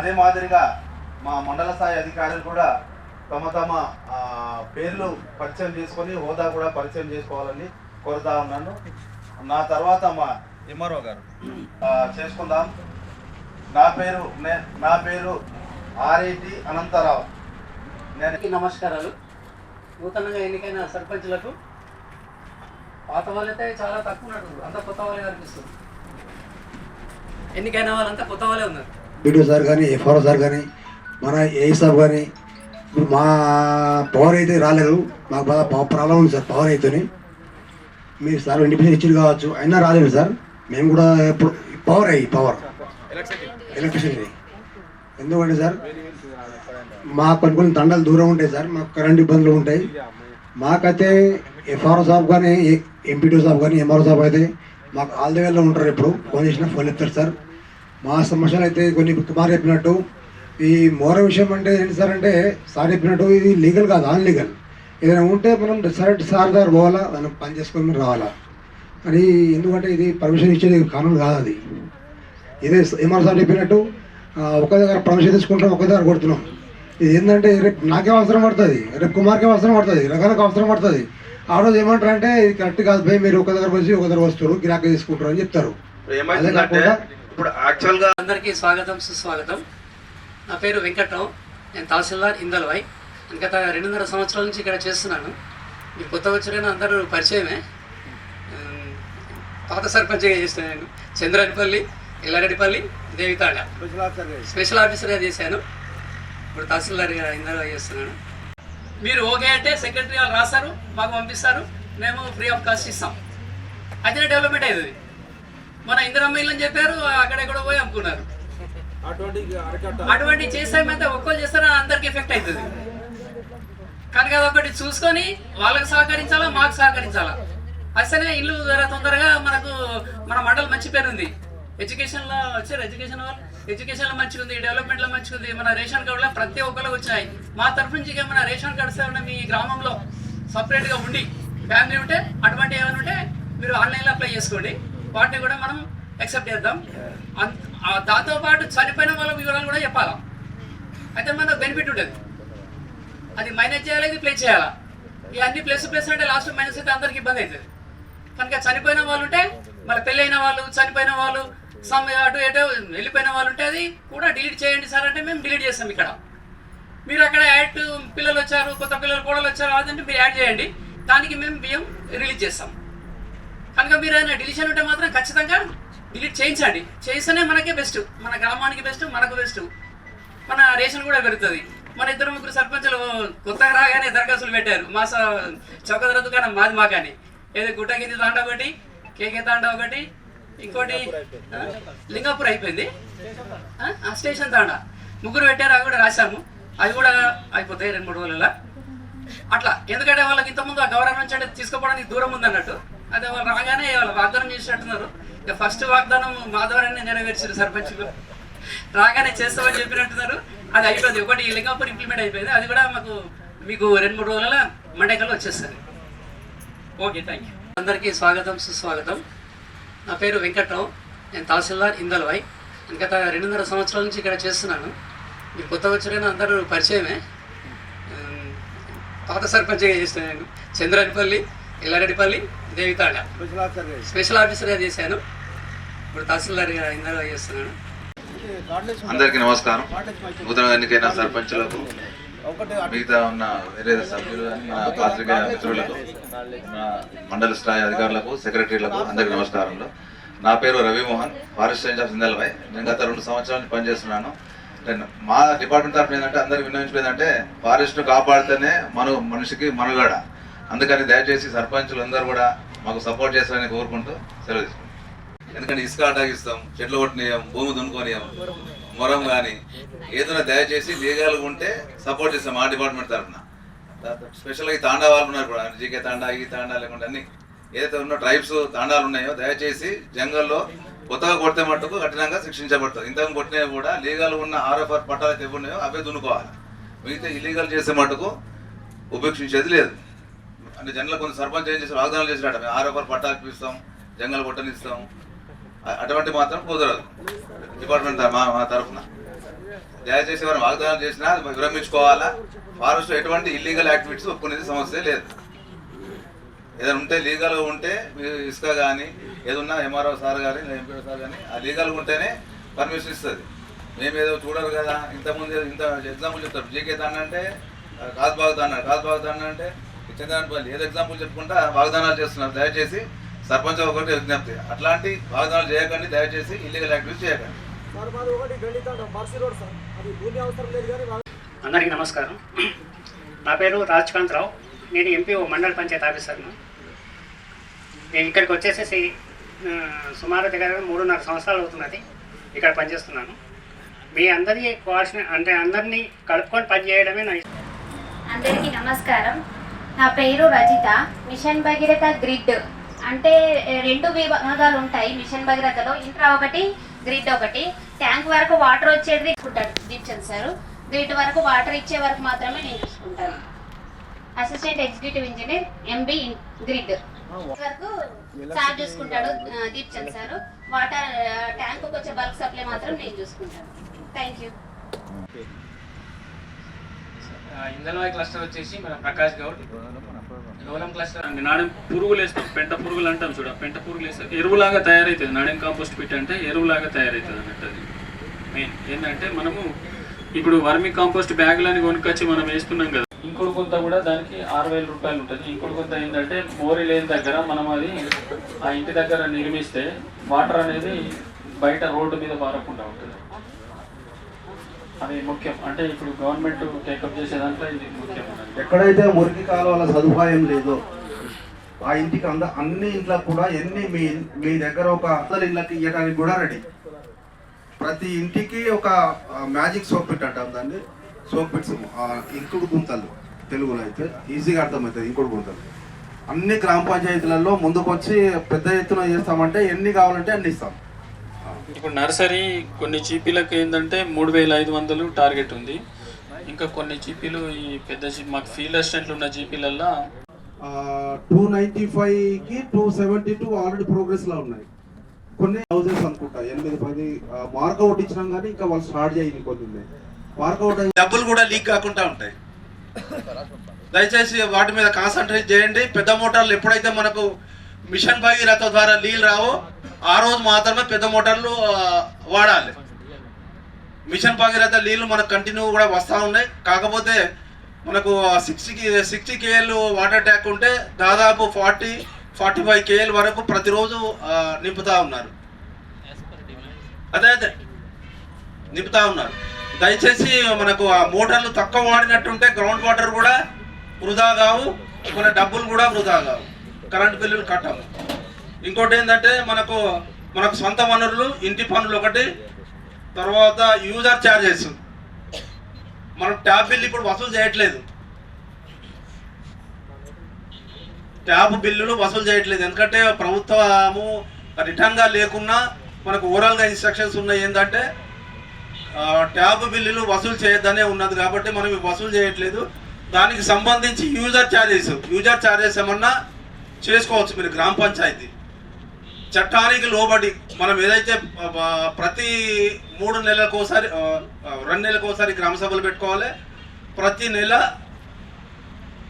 అదే మాదిరిగా మా మండల స్థాయి అధికారులు కూడా తమ తమ పేర్లు పరిచయం చేసుకొని హోదా కూడా పరిచయం చేసుకోవాలని కోరుతా ఉన్నాను. నా తర్వాత మా ఎంఆర్ఓ గారు చేసుకుందాం. నా పేరు ఆర్ఐటి అనంతరావు. నమస్కారాలు. నూతనంగా ఎన్నికైన సర్పంచ్లకు పాత వాళ్ళైతే చాలా తక్కువ ఉన్నారు, అంతా కొత్త వాళ్ళే కనిపిస్తుంది. ఎన్నికైన వాళ్ళంతా కొత్త వాళ్ళే ఉన్నారు. బీడీఓ సార్ కానీ, ఎఫ్ఆర్ఓ సార్ కానీ, మన ఏఈ సార్ కానీ, ఇప్పుడు మా పవర్ అయితే రాలేదు, మాకు బాగా ప్రాబ్లం ఉంది సార్ పవర్ అయితేనే. మీరు సార్ ఇండిపెండెంట్ ఇచ్చింది కావచ్చు, అయినా రాలేదు సార్. మేము కూడా ఇప్పుడు పవర్ ఎలక్ట్రిసిటీ ఎందుకంటే సార్ మాకు కొన్ని తండాలు దూరం ఉంటాయి సార్, మాకు కరెంట్ ఇబ్బందులు ఉంటాయి. మాకైతే ఎఫ్ఆర్ఓ సాబ్ కానీ, ఎంపీడీఓ సాబ్ కానీ, ఎంఆర్ఓ సాబ్ అయితే మాకు ఆల్ ది వేలో ఉంటారు. ఎప్పుడు ఫోన్ చేసినా ఫోన్ ఎత్తారు సార్. మా సమస్యలు అయితే కొన్ని కుమార్ చెప్పినట్టు ఈ మోర విషయం అంటే ఏంటి సార్ అంటే సార్ చెప్పినట్టు ఇది లీగల్ కాదు, అన్లీగల్. ఏదైనా ఉంటే మనం డైరెక్ట్ సార్ దగ్గర పోవాలా, దాన్ని పని చేసుకొని రావాలా అని. ఎందుకంటే ఇది పర్మిషన్ ఇచ్చేది కారణం కాదు. అది ఇదే ఎంఆర్ సార్ చెప్పినట్టు ఒక దగ్గర పర్మిషన్ తీసుకుంటాం, ఒక దగ్గర కొడుతున్నాం. ఇది ఏంటంటే రేపు నాకే అవసరం పడుతుంది, రేపు కుమార్కే అవసరం పడుతుంది, రకాలకు అవసరం పడుతుంది. ఆ రోజు ఏమంటారు అంటే ఇది కరెక్ట్ కాదు భయ్, మీరు ఒక దగ్గర వచ్చి ఒక దగ్గర వస్తారు, గిరాకీ తీసుకుంటారు అని చెప్తారు. అందరికీ స్వాగతం, సుస్వాగతం. నా పేరు వెంకట్రావు, నేను తహసీల్దార్ ఇందల్వాయ్. గత 2.5 సంవత్సరాల నుంచి ఇక్కడ చేస్తున్నాను. మీరు కొత్త వచ్చిన అందరూ పరిచయమే. పాత సర్పంచ్గా చేస్తాను నేను. చంద్రానిపల్లి, ఎల్లారెడ్డిపల్లి, దేవితాడ స్పెషల్ ఆఫీసర్గా చేశాను. ఇప్పుడు తహసీల్దార్గా ఇందల్వాయ్ చేస్తున్నాను. మీరు ఓకే అంటే సెక్రటరీ వాళ్ళు రాస్తారు, మాకు పంపిస్తారు, మేము ఫ్రీ ఆఫ్ కాస్ట్ ఇస్తాం. అయితే డెవలప్మెంట్ అవుతుంది. మన ఇందిరమ్మ ఇల్లు అని చెప్పారు, అక్కడెక్కడో పోయి అమ్ముకున్నారు. అటువంటి చేస్తామంటే ఒక్కరు చేస్తారా అందరికి ఎఫెక్ట్ అవుతుంది. కనుక అదొకటి చూసుకొని వాళ్ళకి సహకరించాలా, మాకు సహకరించాలా. అసలే ఇల్లు తొందరగా మనకు మన మండలం మంచి పేరు ఉంది. ఎడ్యుకేషన్లో వచ్చారు, ఎడ్యుకేషన్లో మంచిగా ఉంది, డెవలప్మెంట్లో మంచిగా ఉంది. మన రేషన్ కార్డులో ప్రతి ఒక్కరు వచ్చాయి. మా తరఫు నుంచి మన రేషన్ కార్డ్స్ ఏమైనా మీ గ్రామంలో సపరేట్గా ఉండి ఫ్యామిలీ ఉంటే అటువంటి ఏమైనా ఉంటే మీరు ఆన్లైన్లో అప్లై చేసుకోండి, వాటిని కూడా మనం యాక్సెప్ట్ చేద్దాం. దాంతోపాటు చనిపోయిన వాళ్ళ వివరాలు కూడా చెప్పాలా. అయితే మనకు బెనిఫిట్ ఉంటుంది, అది మైనస్ చేయాలి, ఇది ప్లస్ చేయాలా. ఇవన్నీ ప్లస్ అంటే లాస్ట్ మైనస్ అయితే అందరికి ఇబ్బంది అవుతుంది. కనుక చనిపోయిన వాళ్ళు ఉంటే, మళ్ళీ పెళ్ళైన వాళ్ళు, చనిపోయిన వాళ్ళు, అటు ఎటో వెళ్ళిపోయిన వాళ్ళు ఉంటే అది కూడా డిలీట్ చేయండి సార్ అంటే మేము డిలీట్ చేస్తాం. ఇక్కడ మీరు అక్కడ యాడ్ పిల్లలు వచ్చారు, కొత్త పిల్లలు కోడలు వచ్చారు, అదంటే మీరు యాడ్ చేయండి, దానికి మేము బియ్యం రిలీజ్ చేస్తాం. కనుక మీరు ఏదైనా డిలీషన్ ఉంటే మాత్రం ఖచ్చితంగా డిలీట్ చేయించండి. చేస్తేనే మనకే బెస్ట్, మన గ్రామానికి బెస్ట్, మనకు బెస్ట్, మన రేషన్ కూడా పెరుగుతుంది. మన 2-3 సర్పంచులు కొత్తగా రాగానే దరఖాస్తులు పెట్టారు. మా చౌకధర దుకాణం మాది మాకని. ఏదో గుట్టకింది తాండా ఒకటి, కేకే తాండా ఒకటి, ఇంకోటి లింగాపూర్ అయిపోయింది, స్టేషన్ తాండా 3 పెట్టారు. అవి కూడా రాశాము, అవి కూడా అయిపోతాయి 2-3 రోజులలో అట్లా. ఎందుకంటే వాళ్ళకి ఇంతకుముందు ఆ గవర్నమెంట్ నుంచి అంటే తీసుకోవడానికి దూరం ఉందన్నట్టు. అదే వాళ్ళు రాగానే వాళ్ళు వాగ్దానం చేసినట్టున్నారు. ఇక ఫస్ట్ వాగ్దానం మా ద్వారానే నెరవేర్చారు సర్పంచులు. రాగానే చేస్తామని చెప్పినట్టున్నారు, అది అయిపోయింది. ఒకటి లింగాపూర్ ఇంప్లిమెంట్ అయిపోయింది, అది కూడా మీకు 2-3 రోజుల మండేకల్లో వచ్చేస్తుంది. Okay, thank you. అందరికీ స్వాగతం, సుస్వాగతం. నా పేరు వెంకట్రావు, నేను తహసీల్దార్ ఇందల్వాయ్. గత 2.5 సంవత్సరాల నుంచి ఇక్కడ చేస్తున్నాను. మీరు కొత్త వచ్చిన అందరూ పరిచయమే. పాత సర్పంచ్గా చేస్తాను నేను. చంద్రానిపల్లి, ఎల్లారెడ్డిపల్లి, దేవితాడ స్పెషల్ ఆఫీసర్గా చేశాను. ఇప్పుడు తహసీల్దార్గా ఇందల్వాయ్ చేస్తున్నాను. అందరికీ నమస్కారం. నూతన ఎన్నికైన సర్పంచులకు, మిగతా ఉన్న వేరే సభ్యులు, మన పాత్రికేయ మిత్రులకు, మన మండల స్థాయి అధికారులకు, సెక్రటరీలకు అందరికీ నమస్కారంలో. నా పేరు Ravi Mohan, forest range of Indalwai. నేను గత 2 సంవత్సరాల నుంచి పనిచేస్తున్నాను. మా డిపార్ట్మెంట్ తరఫున ఏంటంటే అందరికి విన్నవించలేదంటే ఫారెస్ట్ను కాపాడితేనే మనిషికి మనుగడ. అందుకని దయచేసి సర్పంచులు అందరూ కూడా మాకు సపోర్ట్ చేస్తారని కోరుకుంటూ సెలవు తీసుకుంటాం. ఎందుకంటే ఇసుక అటాగిస్తాం, చెట్లు కొట్టినాం, భూమి దున్నుకోనియాం, మొరం కానీ ఏదైనా దయచేసి లీగల్గా ఉంటే సపోర్ట్ చేస్తాం మా డిపార్ట్మెంట్ తరఫున. స్పెషల్గా ఈ తాండా వాళ్ళు ఉన్నారు కూడా, జీకే తాండా, ఈ తాండా లేకుండా అన్ని ఏదైతే ఉన్న ట్రైబ్స్ తాండాలు ఉన్నాయో దయచేసి జంగల్లో కొత్తగా కొడితే మట్టుకు కఠినంగా శిక్షించబడుతుంది. ఇంతకు కొట్టినవి కూడా లీగల్ ఉన్న ఆర్ఎఫ్ఆర్ పట్టాలు అయితే ఉన్నాయో అవే దున్నుకోవాలి. మిగతా ఇల్లీగల్ చేసే మట్టుకు ఉపేక్షించేది లేదు. అంటే జనరల్ కొన్ని సర్పంచ్ ఏం చేసి వాగ్దానాలు చేసినట్ట మేము ఆర్ఎఫ్ఆర్ పట్టాలు ఇప్పిస్తాం, జంగల్ కొట్టనిస్తాం, అటువంటి మాత్రం కుదరదు డిపార్ట్మెంట్ మా తరఫున. దయచేసి ఎవరు వాగ్దానం చేసినా విరమించుకోవాలా. ఫారెస్ట్ ఎటువంటి ఇల్లీగల్ యాక్టివిటీస్ ఒప్పుకునేది సమస్య లేదు. ఏదైనా ఉంటే లీగల్గా ఉంటే ఇసుక కానీ ఏదన్నా ఎంఆర్ఓ సార్ కానీ ఎంపీఓ సార్ కానీ ఆ లీగల్గా ఉంటేనే పర్మిషన్ ఇస్తుంది. మేము ఏదో చూడరు కదా. ఇంతకుముందు ఇంత ఎగ్జాంపుల్ చెప్తారు. జీకే తాండ అంటే కాజ్బాగ్ తాండ అంటే చంద్రానపల్లి ఏదో ఎగ్జాంపుల్ చెప్పుకుంటా వాగ్దానాలు చేస్తున్నారు. దయచేసి సర్పంచ్ ఒకటి విజ్ఞప్తి, అట్లాంటి వాగ్దానాలు చేయకండి. దయచేసి ఇల్లీగల్ యాక్టివిటీస్ చేయకండి. అందరికీ నమస్కారం. నా పేరు రాజ్కాంత్ రావు. నేను ఎంపీఓ మండల పంచాయత్ ఆఫీసర్ను. నేను ఇక్కడికి వచ్చేసేసి సుమారు దగ్గర 3.5 సంవత్సరాలు అవుతున్నది ఇక్కడ పనిచేస్తున్నాను. మీ అందరి కోఆర్డినేట్ అంటే అందరినీ కలుపుకొని పనిచేయడమే నా ఇష్టం. అందరికీ నమస్కారం. నా పేరు రజిత. మిషన్ భగీరథ గ్రిడ్ అంటే 2 విభాగాలు ఉంటాయి మిషన్ భగీరథలో. ఇంట్రా ఒకటి, గ్రిడ్ ఒకటి. ట్యాంక్ వరకు వాటర్ వచ్చేది దీప్చంద్ సార్. గ్రిడ్ వరకు వాటర్ ఇచ్చే వరకు మాత్రమే నేను చూసుకుంటాను. Assistant executive engineer MB grid వరకు సార్ చూసుకుంటాడు దీప్చంద్ సార్. వాటర్ ట్యాంక్ వచ్చే బల్క్ సప్లై మాత్రం నేను చూసుకుంటాను. Thank you. ఇందల్వాయి క్లస్టర్ వచ్చేసి మన ప్రకాష్ గౌడ్. గౌలం క్లస్టర్ అంటే నాడెం పురుగులు వేస్తాం. పెంట పురుగులు అంటాం చూడ. పెంట పురుగులు వేస్తాం, ఎరువులాగా తయారవుతుంది. నాడెం కాంపోస్ట్ పిట్ అంటే ఎరువులాగా తయారవుతుంది అన్నట్టు. అది మెయిన్ ఏంటంటే మనము ఇప్పుడు వర్మి కాంపోస్ట్ బ్యాగులని కొనుక్కొచ్చి మనం వేస్తున్నాం కదా. ఇంకోటి కొంత కూడా దానికి 6,000 రూపాయలు ఉంటుంది. ఇంకోటి కొంత ఏంటంటే మోరీ లేని దగ్గర మనం అది ఆ ఇంటి దగ్గర నిర్మిస్తే వాటర్ అనేది బయట రోడ్డు మీద పారకుండా ఉంటుంది. అది ముఖ్యం. అంటే ఇప్పుడు గవర్నమెంట్ టేకప్ చేసే దాంట్లో ఇది ముఖ్యం. ఎక్కడైతే మురికి కాలువల సదుపాయం లేదో ఆ ఇంటికి అన్ని ఇంట్లకు కూడా మీ దగ్గర ఒక అసలు ఇళ్ళకి ఇవ్వడానికి కూడా రెడీ. ప్రతి ఇంటికి ఒక మ్యాజిక్ సోప్ పిట్ అంటాం దాన్ని. సోప్ పిట్స్ ఇంకుడు గుంతలు, తెలుగులో అయితే ఈజీగా అర్థమవుతుంది. ఇంకుడు గుంతలు అన్ని గ్రామ పంచాయతీలలో ముందుకొచ్చి పెద్ద ఎత్తున చేస్తామంటే ఎన్ని కావాలంటే అన్ని ఇస్తాం. ఇప్పుడు నర్సరీ కొన్ని జీపీలకు ఏంటంటే 3,500 టార్గెట్ ఉంది. ఇంకా కొన్ని జీపీలు ఈ పెద్ద మాకు ఫీల్డ్ అసిస్టెంట్లు ఉన్న జీపీలల్లో 295కి 272 ఆల్రెడీ ప్రోగ్రెస్లో ఉన్నాయి. కొన్ని హౌసెస్ అనుకుంటా 8-10 మార్కౌట్ ఇచ్చినాం కానీ ఇంకా వాళ్ళు స్టార్ట్ చేయండి. కొన్ని మార్కౌట్ డబ్బులు కూడా లీక్ కాకుండా ఉంటాయి. దయచేసి వాటి మీద కాన్సన్ట్రేట్ చేయండి. పెద్ద మోటార్లు ఎప్పుడైతే మనకు మిషన్ భగీరథ ద్వారా నీళ్ళు రావో ఆ రోజు మాత్రమే పెద్ద మోటార్లు వాడాలి. మిషన్ భగీరథ నీళ్ళు మనకు కంటిన్యూ కూడా వస్తూ ఉన్నాయి. కాకపోతే మనకు 60 KL వాటర్ ట్యాంక్ ఉంటే దాదాపు 40-45 KL వరకు ప్రతిరోజు నింపుతా ఉన్నారు. అదే నింపుతా ఉన్నారు. దయచేసి మనకు ఆ మోటార్లు తక్కువ వాడినట్టుంటే గ్రౌండ్ వాటర్ కూడా వృధా కావు, మన డబ్బులు కూడా వృధా కావు, కరెంట్ బిల్లులు కట్టము. ఇంకోటి ఏంటంటే మనకు సొంత వనరులు, ఇంటి పన్నులు ఒకటి, తర్వాత యూజర్ ఛార్జెస్. మనం ట్యాప్ బిల్లు ఇప్పుడు వసూలు చేయట్లేదు. ట్యాప్ బిల్లులు వసూలు చేయట్లేదు ఎందుకంటే ప్రభుత్వము రిటర్న్గా లేకున్నా మనకు ఓవరాల్గా ఇన్స్ట్రక్షన్స్ ఉన్నాయి. ఏంటంటే ట్యాప్ బిల్లులు వసూలు చేయొద్దనే ఉన్నది కాబట్టి మనం వసూలు చేయట్లేదు. దానికి సంబంధించి యూజర్ ఛార్జెస్ ఏమన్నా చేసుకోవచ్చు మీరు గ్రామ పంచాయతీ చట్టానికి లోబడి. మనం ఏదైతే ప్రతి 3 నెలలకు ఒకసారి 2 నెలలకు ఒకసారి గ్రామ సభలు పెట్టుకోవాలి. ప్రతి నెల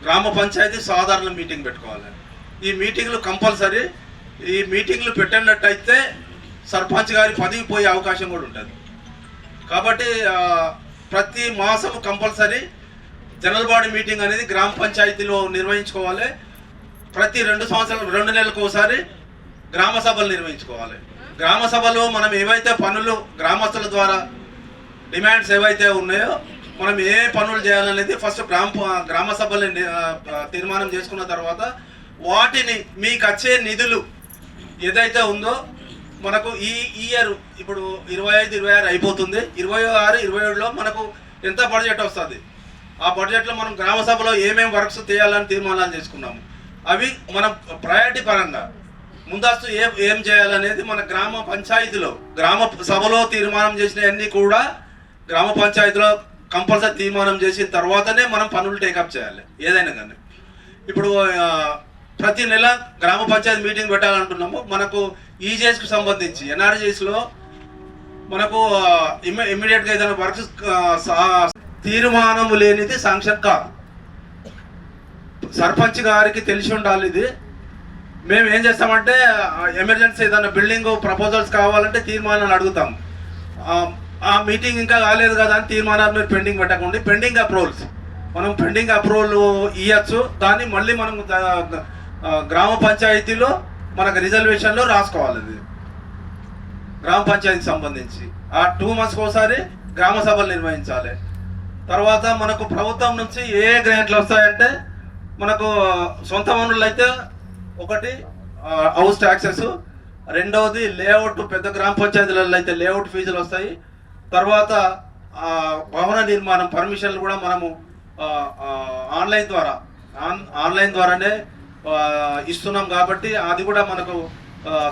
గ్రామ పంచాయతీ సాధారణ మీటింగ్ పెట్టుకోవాలి. ఈ మీటింగ్లు కంపల్సరీ. ఈ మీటింగ్లు పెట్టినట్టయితే సర్పంచ్ గారి పదవి పోయే అవకాశం కూడా ఉంటుంది. కాబట్టి ప్రతి మాసం కంపల్సరీ జనరల్ బాడీ మీటింగ్ అనేది గ్రామ పంచాయతీలో నిర్వహించుకోవాలి. ప్రతి 2 నెలలకు ఒకసారి గ్రామ సభలు నిర్వహించుకోవాలి. గ్రామ సభలో మనం ఏవైతే పనులు గ్రామస్తుల ద్వారా డిమాండ్స్ ఏవైతే ఉన్నాయో మనం ఏ పనులు చేయాలనేది ఫస్ట్ గ్రామ సభలు తీర్మానం చేసుకున్న తర్వాత వాటిని మీకు వచ్చే నిధులు ఏదైతే ఉందో మనకు ఈ ఇయర్ ఇప్పుడు 25-26 అయిపోతుంది. 26-27లో మనకు ఎంత బడ్జెట్ వస్తుంది. ఆ బడ్జెట్లో మనం గ్రామ సభలో ఏమేమి వర్క్స్ చేయాలని తీర్మానాలు చేసుకున్నాము. అవి మనం ప్రయారిటీ పరంగా ముందస్తు ఏం చేయాలనేది మన గ్రామ పంచాయతీలో గ్రామ సభలో తీర్మానం చేసినవన్నీ కూడా గ్రామ పంచాయతీలో కంపల్సరీ తీర్మానం చేసిన తర్వాతనే మనం పనులు టేకప్ చేయాలి ఏదైనా కానీ. ఇప్పుడు ప్రతి నెల గ్రామ పంచాయతీ మీటింగ్ పెట్టాలంటున్నాము. మనకు ఈజీఎస్కి సంబంధించి ఎన్ఆర్జీఎస్లో మనకు ఇమ్మీడియట్గా ఏదైనా వర్క్స్ తీర్మానము లేనిది శాంక్షన్ కాదు. సర్పంచ్ గారికి తెలిసి ఉండాలి ఇది. మేము ఏం చేస్తామంటే ఎమర్జెన్సీ ఏదైనా బిల్డింగ్ ప్రపోజల్స్ కావాలంటే తీర్మానాలు అడుగుతాం. ఆ మీటింగ్ ఇంకా కాలేదు కదా అని తీర్మానాలు మీరు పెండింగ్ పెట్టకండి. పెండింగ్ అప్రూవల్స్ మనం పెండింగ్ అప్రూవల్ ఇవ్వచ్చు. దాన్ని మళ్ళీ మనం గ్రామ పంచాయతీలో మనకు రిజర్వేషన్లో రాసుకోవాలి. ఇది గ్రామ పంచాయతీకి సంబంధించి ఆ 2 monthsకి ఒకసారి గ్రామ సభలు నిర్వహించాలి. తర్వాత మనకు ప్రభుత్వం నుంచి ఏ గ్రాంట్లు వస్తాయంటే మనకు సొంత వనరులు అయితే ఒకటి హౌస్ ట్యాక్సెస్, రెండవది లేఅవుట్ పెద్ద గ్రామ పంచాయతీలలో అయితే లేఅవుట్ ఫీజులు వస్తాయి. తర్వాత భవన నిర్మాణం పర్మిషన్లు కూడా మనము ఆన్లైన్ ద్వారానే ఇస్తున్నాం కాబట్టి అది కూడా మనకు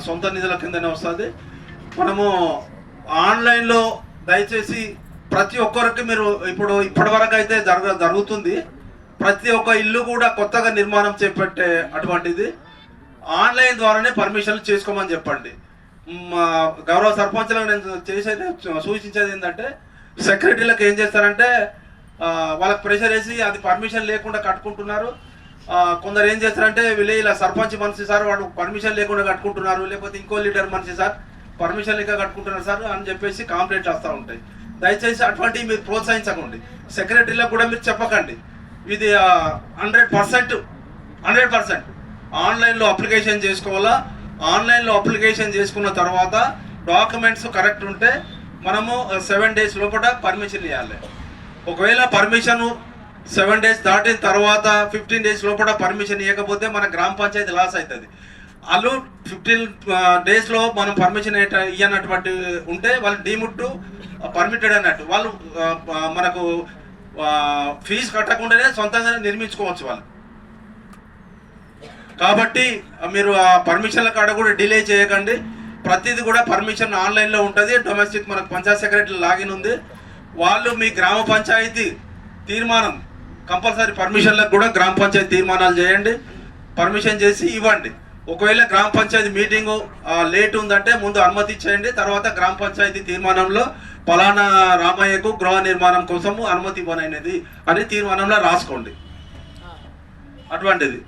సొంత నిధుల కిందనే వస్తుంది. మనము ఆన్లైన్లో దయచేసి ప్రతి ఒక్కరికి మీరు ఇప్పటి వరకు అయితే జరుగుతుంది. ప్రతి ఒక్క ఇల్లు కూడా కొత్తగా నిర్మాణం చేపట్టే అటువంటిది ఆన్లైన్ ద్వారానే పర్మిషన్లు చేసుకోమని చెప్పండి. గౌరవ సర్పంచ్లకు నేను సూచించేది ఏంటంటే సెక్రటరీలకు ఏం చేస్తారంటే వాళ్ళకి ప్రెషర్ వేసి అది పర్మిషన్ లేకుండా కట్టుకుంటున్నారు. కొందరు ఏం చేస్తారంటే వీళ్ళు ఇలా సర్పంచ్ మనిషి సార్ వాడు పర్మిషన్ లేకుండా కట్టుకుంటున్నారు, లేకపోతే ఇంకో లీడర్ మనిషి సార్ పర్మిషన్ లేక కట్టుకుంటున్నారు సార్ అని చెప్పేసి కంప్లైంట్లు వస్తూ ఉంటాయి. దయచేసి అటువంటివి మీరు ప్రోత్సహించకండి. సెక్రటరీలకు కూడా మీరు చెప్పకండి. ఇది 100% ఆన్లైన్లో అప్లికేషన్ చేసుకోవాలా. ఆన్లైన్లో అప్లికేషన్ చేసుకున్న తర్వాత డాక్యుమెంట్స్ కరెక్ట్ ఉంటే మనము 7 days లోపల పర్మిషన్ ఇవ్వాలి. ఒకవేళ పర్మిషన్ 7 days దాటిన తర్వాత 15 days లోపల పర్మిషన్ ఇవ్వకపోతే మన గ్రామ పంచాయతీ లాస్ అవుతుంది. వాళ్ళు 15 daysలో మనం పర్మిషన్ ఇవ్వనటువంటి ఉంటే వాళ్ళు డీమ్డ్ టు పర్మిటెడ్ అన్నట్టు. వాళ్ళు మనకు ఫీజు కట్టకుండానే సొంతంగా నిర్మించుకోవచ్చు వాళ్ళు. కాబట్టి మీరు ఆ పర్మిషన్ల కాడ కూడా డిలే చేయకండి. ప్రతిదీ కూడా పర్మిషన్ ఆన్లైన్లో ఉంటుంది. డొమెస్టిక్ మనకు పంచాయత్ సెక్రటరీ లాగిన్ ఉంది. వాళ్ళు మీ గ్రామ పంచాయతీ తీర్మానం కంపల్సరీ పర్మిషన్లకు కూడా గ్రామ పంచాయతీ తీర్మానాలు చేయండి, పర్మిషన్ చేసి ఇవ్వండి. ఒకవేళ గ్రామ పంచాయతీ మీటింగు లేట్ ఉందంటే ముందు అనుమతి ఇచ్చేయండి. తర్వాత గ్రామ పంచాయతీ తీర్మానంలో పలానా రామయ్యకు గృహ నిర్మాణం కోసము అనుమతి ఇవ్వనైనది అని తీర్మానంలో రాసుకోండి. అటువంటిది